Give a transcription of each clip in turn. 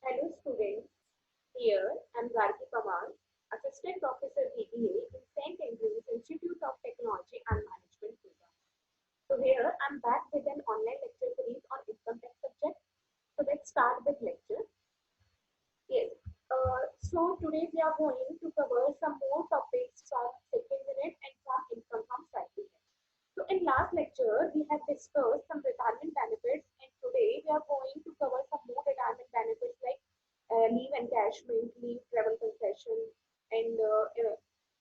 Hello students, here I am Gargi Pawar, Assistant Professor BBA in St. Andrews Institute of Technology and Management program. So here I am back with an online lecture series on income tax subject. So let's start with lecture. Yes. So today we are going to cover some more topics from second unit and from income from Saitm. So in last lecture we have discussed some retirement benefits, and today we are going to cover some more retirement benefits like leave encashment, leave travel concession, and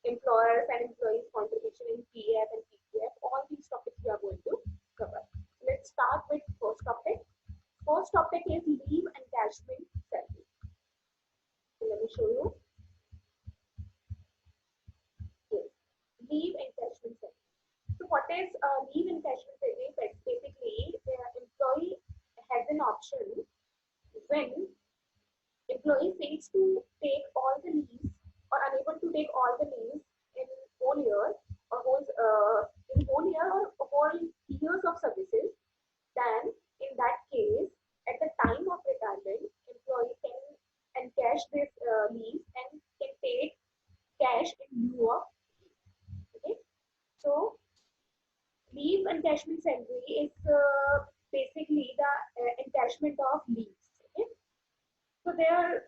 employers and employees contribution in PF and PPF. All these topics we are going to cover. Let's start with first topic. First topic is leave encashment salary. So let me show you. Yes, leave encashment salary. So what is leave encashment salary? Basically, the employee has an option when employee fails to take all the leaves or unable to take all the leaves in whole year or whole year or whole years of services, then in that case, at the time of retirement, employee can encash this leave and can take cash in lieu of leave. Okay, so leave encashment salary is basically the encashment of leaves. Okay, so there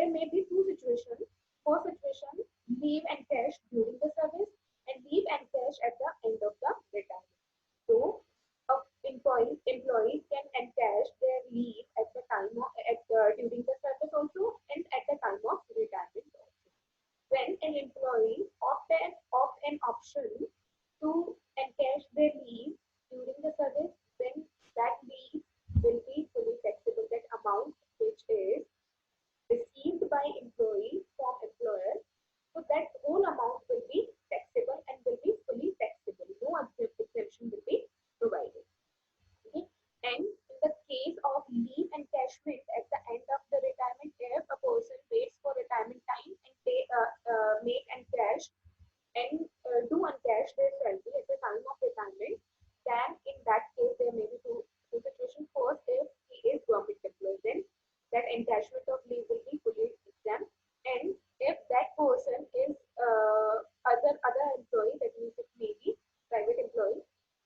may be two situations. First situation, leave encashed during the service, and leave encashed at the end of the retirement. So employees can encash their leave at the time of during the service also, and at the time of retirement also. When an employee opt an option to encash their leave during the service, then that leave will be fully taxable. That amount which is received by employee from employer, so that whole amount will be taxable and will be fully taxable. No exemption will be provided. Okay? And in the case of leave encashment at the end of the retirement, if a person waits for retirement time and make encash and do encash their salary at the time of retirement, then in that case there may be two situations. First, if he is government employee, then that encashment of leave will be fully exempt. And if that person is other employee, that means it may be private employee,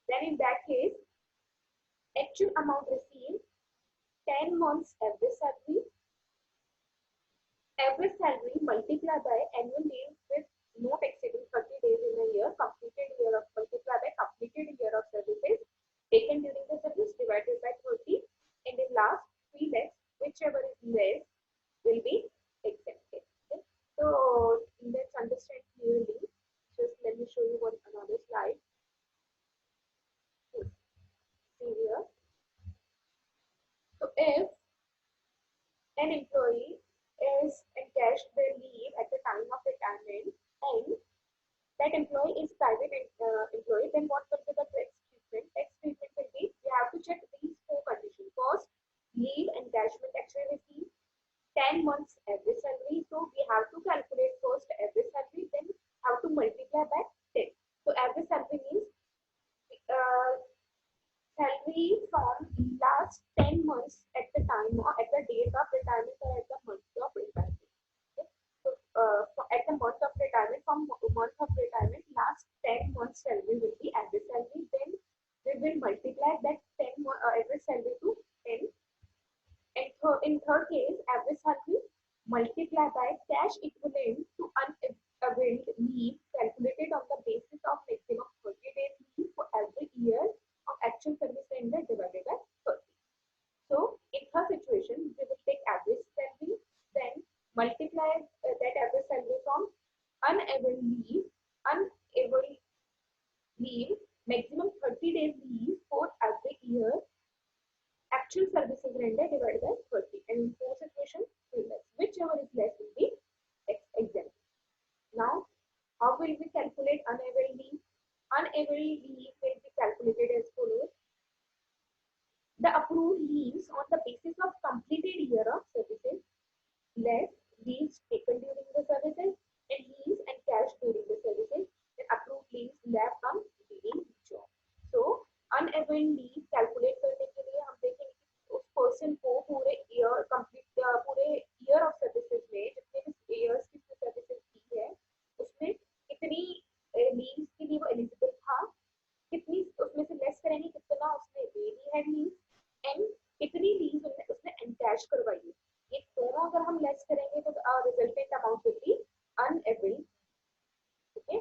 then in that case, actual amount received 10 months average salary multiplied by annual leave with no taxable 30 days in a year, completed year of multiplied by completed year of services taken during the service divided by 30, and in last 3 lakhs, whichever is less will be exempted. Okay? So let's understand clearly. Just let me show you one another slide. See here. So if an employee is encashed their leave at the time of retirement and that employee is private employee, then what will be the tax treatment? Tax treatment will be, we have to check these four conditions. First, leave encashment actually received 10 months average salary. So we have to calculate first average salary, then have to multiply by 10. So average salary means salary from last 10 months at the time or at the date of retirement or at the month of retirement. Okay? So at the month of retirement, from month of retirement, last 10 months salary will be average salary. Then we will multiply that 10 average salary to 10. And in third case, average salary multiplied by cash equivalent to unavailed leave calculated on the basis of maximum 30 days leave for every year of actual service render divided by 30. So in third situation, we will take average salary, then multiply that average salary from unavailed leave, maximum 30 days leave for every year, actual services rendered divided by 30. And in fourth situation, less. Whichever is less will be exempt. Now, how will we calculate unavailed leave? Unavailed leave will be calculated as follows. The approved leaves on the basis of completed year of services, less leaves taken during the services, and leaves and cash during the services, and approved leaves left on leaving job. So unavailed leave calculate करने के लिए हम देखेंगे कि उस person को पूरे year complete पूरे हम लेस करेंगे तो resultant amount will be unable. Okay,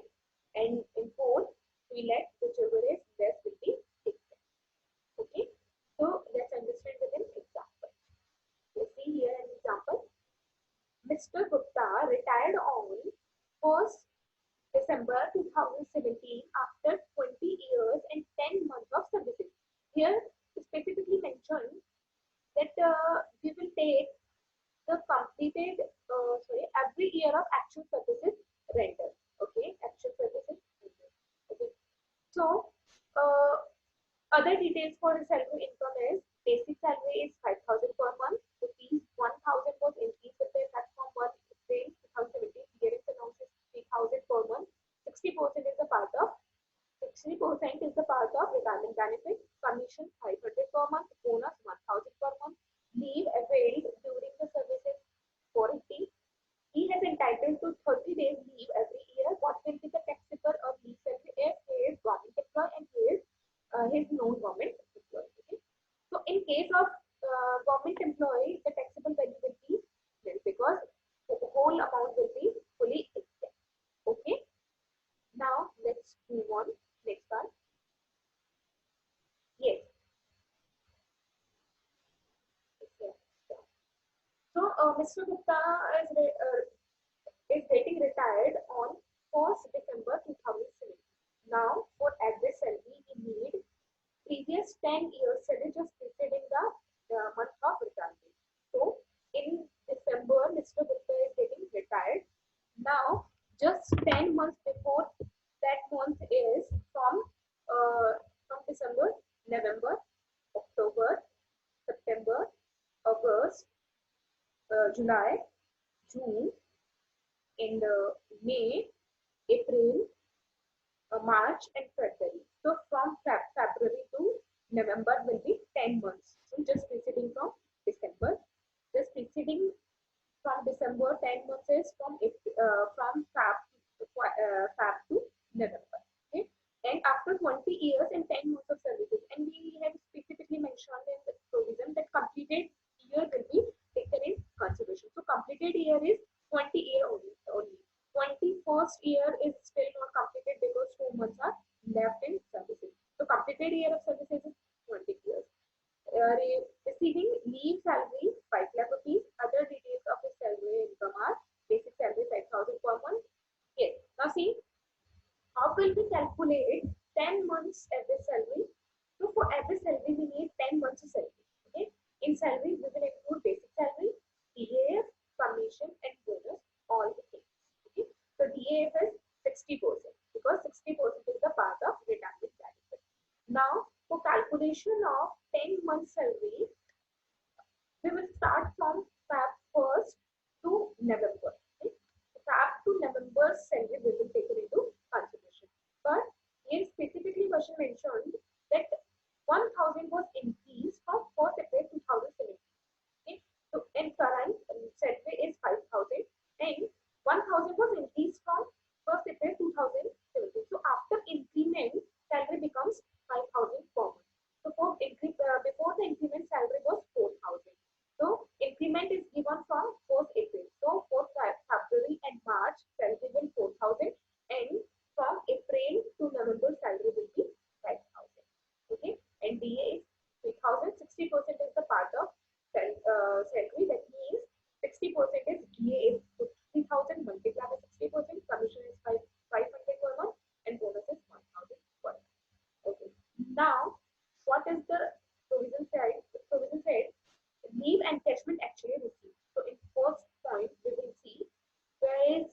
and in fourth we let whichever is less will be taken. Okay, so let's understand with an example. Let's see here an example. Mr. Gupta retired on 1st December 2017 after 20 years and 10 months of services. Here specifically mentioned that we will take the completed, every year of actual services rendered. Okay, actual services rendered. Okay, so other details for the salary income is basic salary is 5,000 per month. Rupees 1,000 was increased with the effect from 1 April 2017. Here is announced 3,000 per month. 60% is a part of 60% is the part of retirement benefit. Commission 500 per month. Bonus 1,000 per month. Leave availed during the services 480. He has entitled to 30 days leave every year. What will be the taxable of leave salary if he is government employee and he is his non-government employee? Okay? So in case of government employee, the taxable value will be nil because the whole amount will be fully exempt. Okay. Now let's move on. Next one. Yes. So Mr. Gupta is getting retired on 1st December 2007. Now for average salary, we need previous 10 years salary just preceding the month of retirement. So in December, Mr. Gupta is getting retired. Now just 10 months before that month is from December, November, October, September, August, July, June, and May, April, March, and February. So from February to November will be 10 months. So just preceding from December. Just preceding from December, 10 months is from Feb to November. Okay. And after 20 years and 10 months of services, and we have specifically mentioned in the provision that completed year will be taken in consideration. So completed year is 20 year only. 21st year is still not completed because 2 months are left in services. So completed year of services is 20 years. Receiving leave salary 5 lakh rupees. Other details of his salary income are basic salary 5,000 per month. Yes. Now see, how will we calculate 10 months average salary? So for average salary, we need 10 months of salary. Okay. In salary, we will include basic salary, DAF, commission, and bonus, all the things. Okay. So DAF is 60% because 60% is the part of retirement benefit. Now, for calculation of 10 months salary, we will start from Feb 1st to November. Okay? Feb to November salary we will take it into consideration. But here specifically question mentioned that 1,000 was increased from 1st April 2017. Okay? So in current salary is 5,000 and 1,000 was increased from 1st April 2017. So after increment, salary becomes 5,000 per month. So for before the increment, salary was 4,000. So increment is given from 4th April. So for February and March, salary will 4,000, and from April to November, salary will be 5,000. Okay, and DA is 3,000. 60% is the part of salary. That means 60% is DA is 3,000 multiplied by 60%. Commission is 500 per month, and bonus is 1,000 per month. Okay. Now, what is the provision side? The provision said leave encashment actually received. So in first point, we will see where is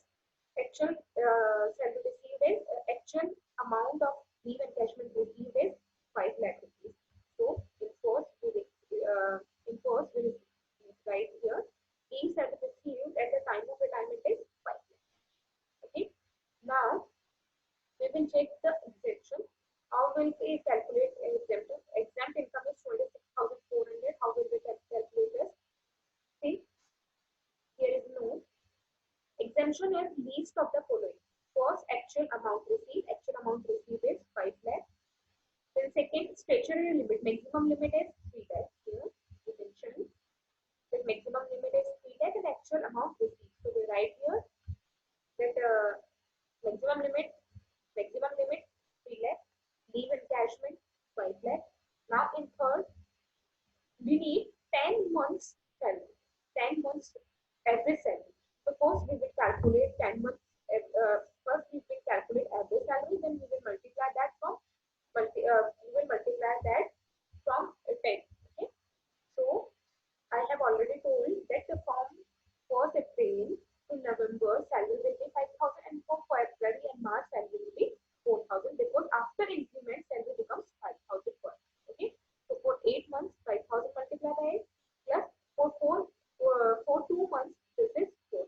actual salary received is actual amount of leave encashment received is 5 lakh rupees. So in first we write here leave salary received at the time of retirement is 5 lakh. Okay. Now we will check the exemption. How will we calculate exemption? Exempt income is 26,400. How will we calculate this? See, here is no. Exemption is least of the following. First, actual amount received. Actual amount received is 5 lakh. Then second, statutory limit. Maximum limit is 3 lakh. Here, we mentioned the maximum limit is 3 lakh and actual actual amount received. So we write here that maximum limit, maximum limit 3 lakh, leave encashment 5 lakh. Now in third, we need 10 months salary, 10 months average salary. So first we will calculate 10 months, first we will calculate average salary, then we will multiply that from, we will multiply that from 10. Okay. So I have already told that from 1st April to November, salary will be 5,000, and for February and March, salary will be 4,000, because after increment, salary becomes 5,000 per. Okay. So for 8 months, 5,000 multiplied by 8, plus for 2 months, this is 4,000.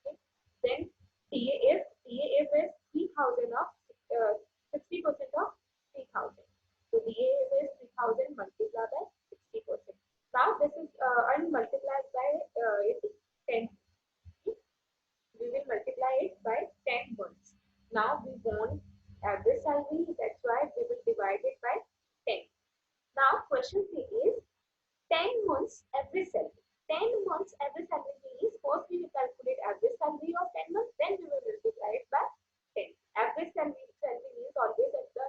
Okay. Then TAF is 3,000 of 60% of 3,000. So DAF is 3,000 multiplied by 60%. Now this is multiplied by 10. We will multiply it by 10 months. Now we want average salary, that's why we will divide it by 10. Now question 3 is 10 months average salary. 10 months average salary means first we will calculate average salary of 10 months, then we will multiply it by 10. Average salary means always at the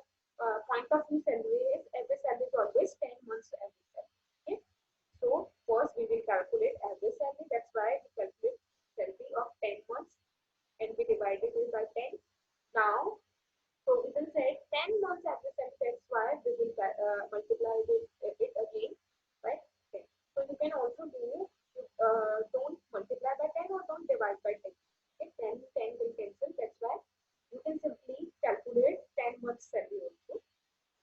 point of view salary is average salary is always 10 months average salary. Okay. So first we will calculate average salary, that's why we calculate salary of 10 months and we divided it by 10. Now so we will say 10 months average salary, that's why we will multiply it again by 10. So you can also do, don't multiply by 10 or don't divide by 10. Okay, 10 will cancel, that's why you can simply calculate 10 months salary also.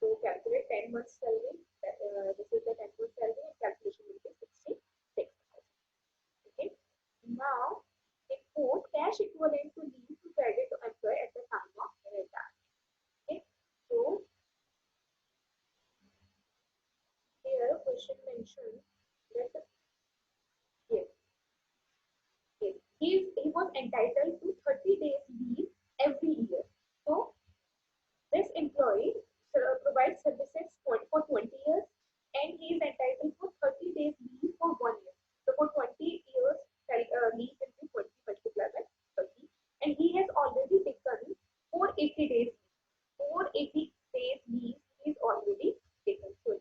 So calculate 10 months salary, this is the 10 months salary, and calculation will be 66,000. Okay. Now import cash equivalent to leave to credit to employee at the time of retirement. Okay. So here question mentioned that yes, yes, he was entitled to 30 days leave every year. So this employee provides services for 20 years, and he is entitled for 30 days leave for 1 year. So for 20 years, leave will be 20 multiplied by 30, and he has already taken 480 days. 480 days leave is already taken. So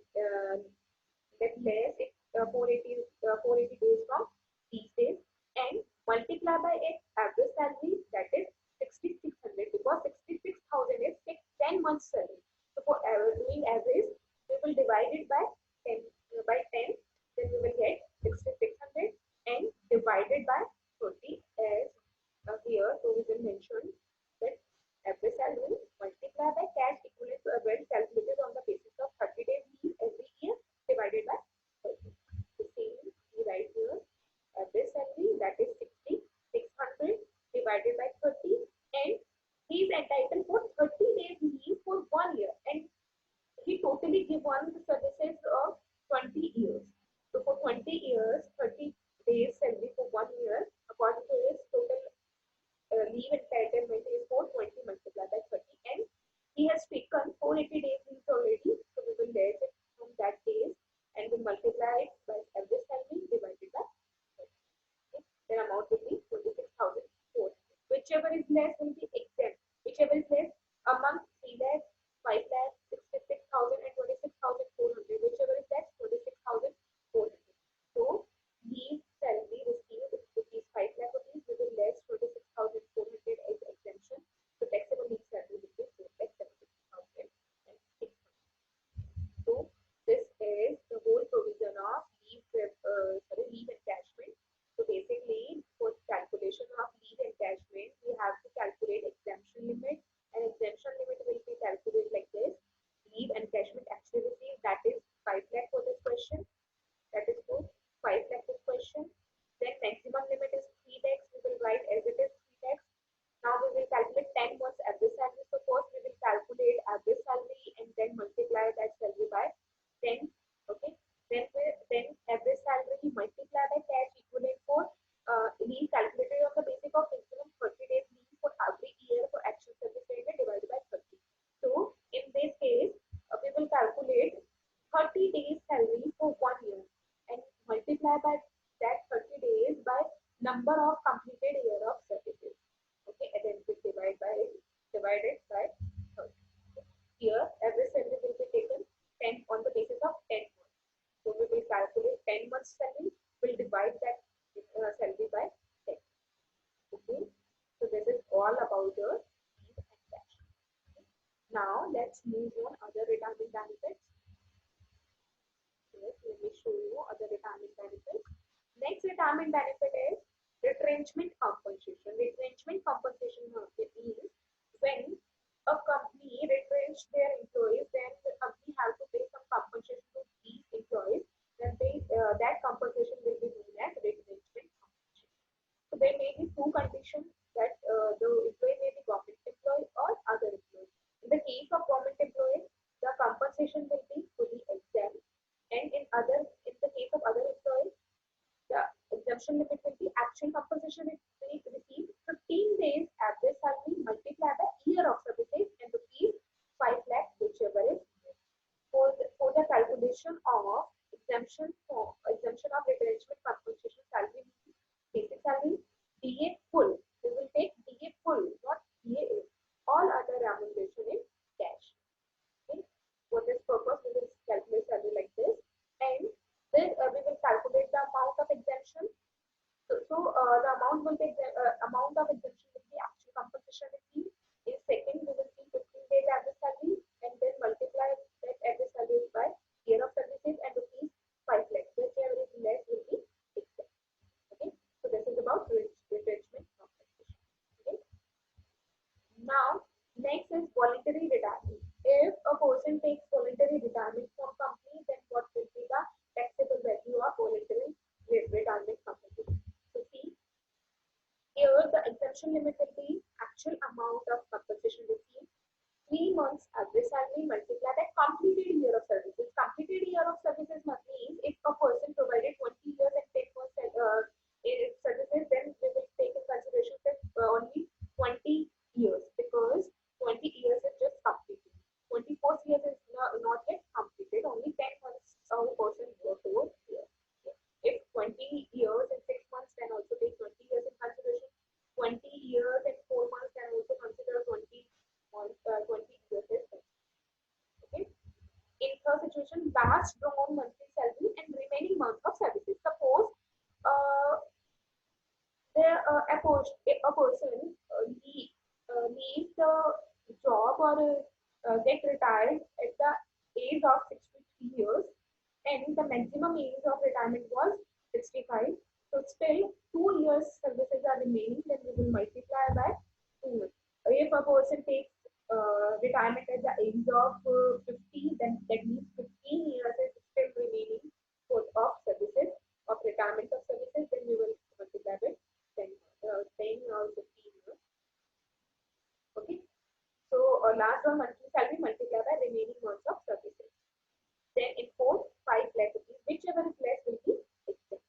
let less it 480 days from these days, and multiply by its average salary, that is 6,600, because 66,000 is 10 months salary. So for doing average, we will divide it by 10, then we will get 6,600 and divided by 30 as here. So we will mention that average salary multiplied by cash equivalent to average calculated on the basis of 30 days leave every year divided by 30. The same we write here, average salary, that is 6,600 divided by 30, and he is entitled for 30 days leave for 1 year, and he totally given the services of 20 years. So for 20 years, 30 days salary for 1 year, according to his total leave entitlement is 420 multiplied by 30, and he has taken 480 days leave already. So we will less it from that days and we multiply it by average salary divided by 30. Okay. Then amount will be 26,400. Whichever is less will be exempt. Whichever is less among 3 lakh, 5 lakh, 66,000 and 26,400. Whichever is less, 26,400. So leave salary received rupees 5 lakh rupees, we will less 26,400 as exemption. So taxable leave salary will be 4,70,600. So this is the whole provision of leave encashment. So basically, for calculation of leave encashment, we have to calculate exemption limit, and exemption limit will be calculated like this: leave encashment actually received, that is 5 lakh for this question. That is for 5 lakh this question. Then maximum limit is 3 lakhs. We will write as it is 3 lakhs. Now we will calculate 10 months average salary. So first we will calculate average salary and then multiply that salary by 10. Okay. Then average salary multiply by cash equivalent for leave calculated on the basis of maximum 30 days leave for every year for actual service period divided by 30. So in this case, we will calculate 30 days salary for 1 year and multiply by that 30 days by number of completed year of services. Okay, and then we divided by 30. Here, every salary will be taken 10 on the basis of 10 months. So we will calculate 10 months salary. We'll divide that salary by 10. Okay. So this is all about the leave and cash. Okay. Now let's move on other retirement benefits. Yes, let me show you other retirement benefits. Next retirement benefit is retrenchment compensation. Retrenchment compensation means when a company retrench their employees, then the company has to pay some compensation to these employees. Then that compensation will be known as retrenchment compensation. So there may be two conditions that the employee may be government employee or other employee. In the case of government employee, the compensation will be fully exempt, and in the case of other employees, the exemption limit will be actual compensation received 15 days average salary multiplied by year of services and rupees 5 lakh, whichever is for the calculation of exemption of retrenchment compensation salary means basic salary, DA full. We will take DA full, not DA. All other remuneration in cash. Okay. For this purpose, we will calculate salary like this, and then we will calculate the amount of exemption. So the amount will be amount of exemption will be actual compensation received. In second, we will see 15 days average salary, and then multiply that average salary by year of services and rupees 5 lakhs. Whichever is less will be exempt. Okay. So this is about retrenchment compensation. Okay. Now, next is voluntary retirement. If a person takes voluntary retirement from company, then what will be the taxable value of voluntary retirement compensation? So see, here the exemption limit will be actual amount of compensation received 3 months average salary multiplied by completed year of services. Completed year of services means if a person provided 20 years and 10 months services, then we will take in consideration that only 20 years, because 20 years is just completed. 24 years is not yet completed. Only 10 months a person worked over here. If 20 years and 6 months, then also take 20 years in consideration. 20 years and 4 months, then also consider 20 years is okay. In third situation, last drawn monthly salary and remaining months of services. Suppose a person leaves the job or get retired at the age of 63 years, and the maximum age of retirement was 65. So still 2 years services are remaining, then we will multiply by 2. If a person takes retirement at the age of 50, then that means 15 years is still remaining of services, of retirement of services, then we will multiply by 10 or 15 years. Okay. So last one monthly salary multiplied by remaining months of services. Then in fourth, 5 lakh rupees, whichever is less will be exempt.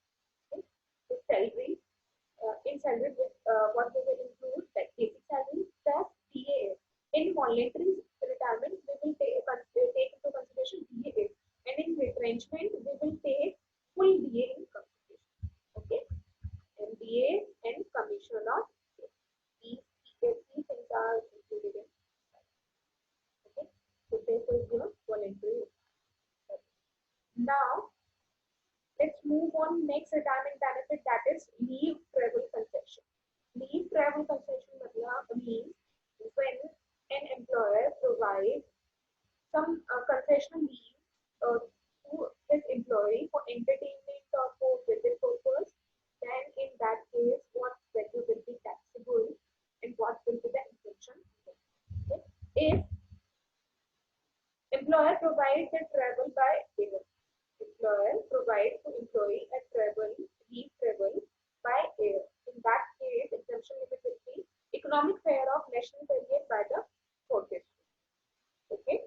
Okay. So salary, in salary with what we will include, like basic salary plus DA. In voluntary retirement, we will take into consideration DA, and in retrenchment, we will take full DA in consideration. Okay. And DA and commission on these things are included in. Okay. So this is your voluntary. Now, let's move on next retirement benefit, that is leave travel concession. Leave travel concession means when an employer provides some concessional leave to his employee for entertainment or for visit purpose, then in that case, what value will be taxable and what will be the exemption? Okay. If employer provides the travel by air, employer provides to employee a leave travel by air. In that case, exemption limit will be economic fare of national carrier by the fortress. Okay.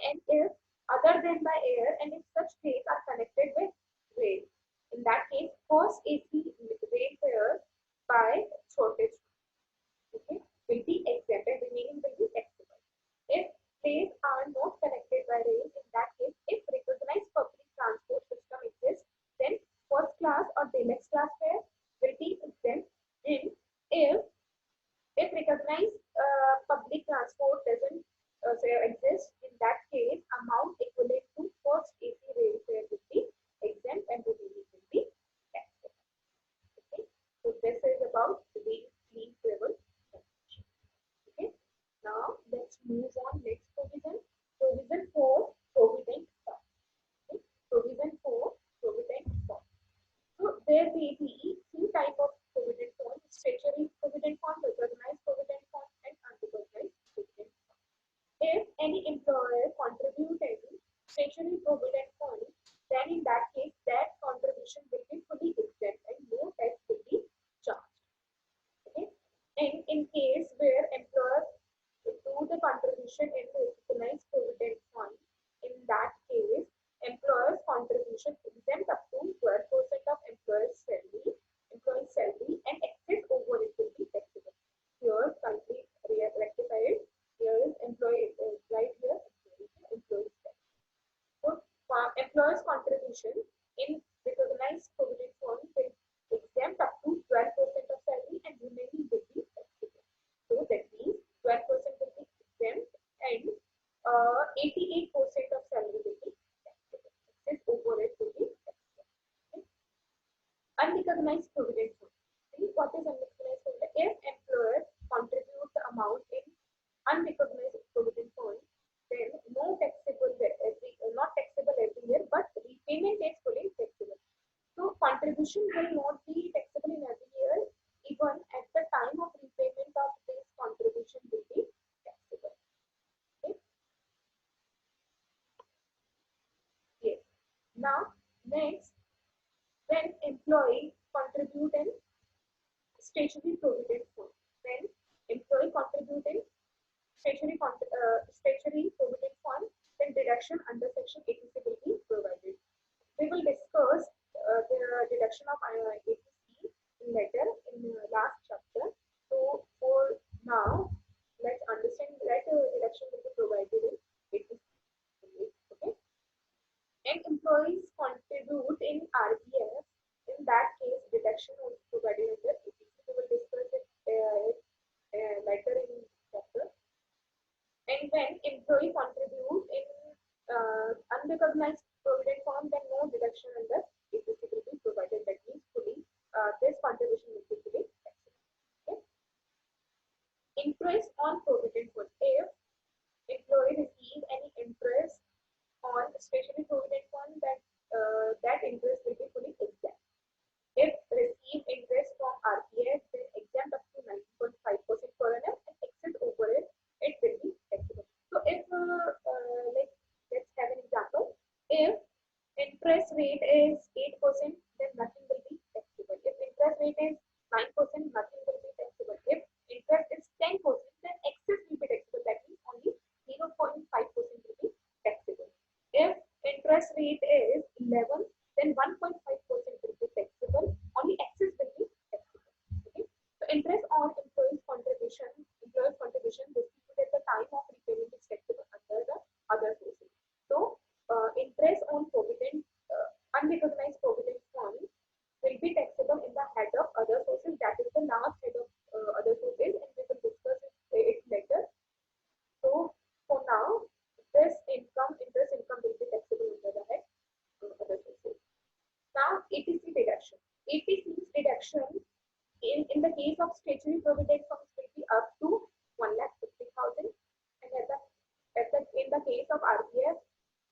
And if other than by air, and if such trains are connected with rail, in that case, first AC rail fare by shortage, okay, will be exempted, remaining will be taxable. If trains are not connected by rail, in that case, if recognized public transport system exists, then first class or deluxe class fare will be about leave travel. Okay. Now let's move on. Next provision. Provision for provident fund. Okay. Provision for provident fund. So there may be two type of provident fund: statutory provident fund, recognized provident fund, and unrecognized provident fund. If any employer contribute any statutory provident fund, then in that case, that contribution will be fully exempt and no tax will be charged. Okay. And in case where employer do the contribution in the recognized provident fund, in that case, employer's contribution exempt up to 12% of employee's salary, and excess over it will be taxable. Here, country rectified. Here is employee right here, employee's salary. So, employer's contribution in recognized provident fund will exempt up to 12% of salary and remaining will be taxable. So that means 12% will be exempt and 88% of salary will be taxable. Excess over it will be taxable. Okay. Unrecognized provident fund. See what is unrecognized provident? If employer contributes the amount in unrecognized provident fund, then not taxable every year, but repayment is fully taxable. So contribution will not be taxable in every year. Even at the time of repayment of this contribution will be taxable. Okay. Yes. Now next, when employee contribute in statutory provident fund, when employee contribute in statutory provident fund, then deduction under section 80C will be provided. We will discuss the deduction of 80C later in the last chapter. So for now, let's understand that deduction will be provided in 80C. Okay. And employees contribute in RBF. In that case, deduction was provided under 80C. We will discuss it later in chapter. And when employee contribute in unrecognized provident fund, then no deduction under 80C will be provided. That means fully this contribution will be fully taxable. Okay. Interest on provident fund. If employee receive any interest on statutory provident fund, that interest will be fully exempt. If receive interest from RPF, then exempt up to 9.5% per annum, and excess over it will be taxable. So if let's have an example. If interest rate is 8%, then nothing will be taxable. If interest rate is 9%, nothing will be taxable. If interest is 10%, then excess will be taxable. That means only 0.5% will be taxable. If interest rate is 11, then 1.5% will be taxable. Only excess will be taxable. Okay. So interest on employee's contribution received at the time of repayment is taxable under the other sources. So interest on provident unrecognized provident fund will be taxable in the head of other sources. That is the last head of other sources, and we will discuss it later. So for now, interest income will be taxable under the head other sources. Now 80C deduction. 80C's deduction in the case of statutory provident funds will be up to 1,50,000, and in the case of RBF,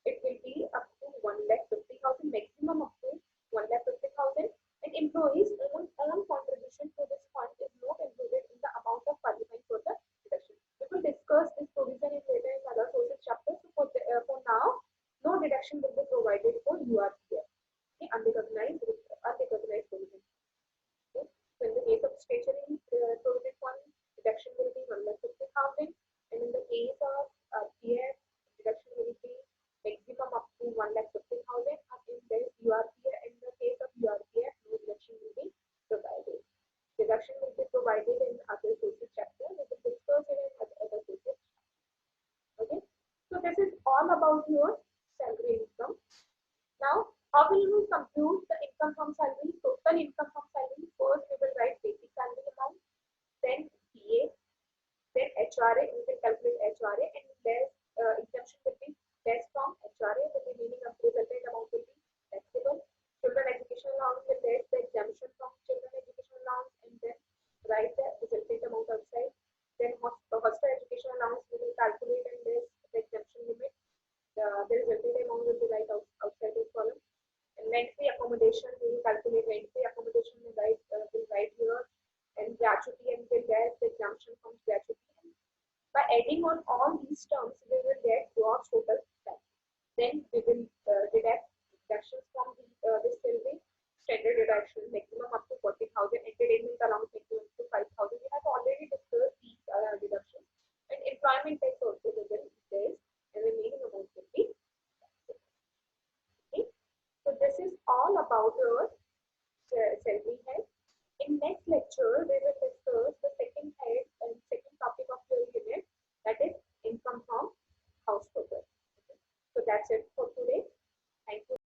it will be up to 1,50,000, maximum up to 1,50,000. And employees' own contribution to this fund is not included in the amount of qualifying for the deduction. We will discuss this provision later in other sources chapter. So for now, no deduction will be provided for URPF. Okay, unrecognized provision. Okay. So in the case of statutory provident fund, deduction will be 1,50,000, and in the case of RPF, deduction will be maximum up to 1,50,000. In the URPF, in the case of URPF, no deduction will be provided. Deduction will be provided in other sources chapter. We will discuss it in other sources. Okay. So this is all about your salary income. Now, how will we compute the income from salary? Total income from salary. First, we will write basic salary amount, then PA, then HRA. We will calculate HRA, and less exemption will be less from HRA. The remaining resultant amount will be taxable. Children education allowance will less the exemption from children education allowance, and then Adding on all these terms, we will get gross total salary. Then we will deduct deductions from this salary, standard deduction, maximum up to 40,000, entertainment allowance maximum to 5,000. We have already discussed these deductions. And employment tax also we will discuss, and the remaining amount will be taxable. Okay. So this is all about your salary head. In next lecture, we will discuss the second head,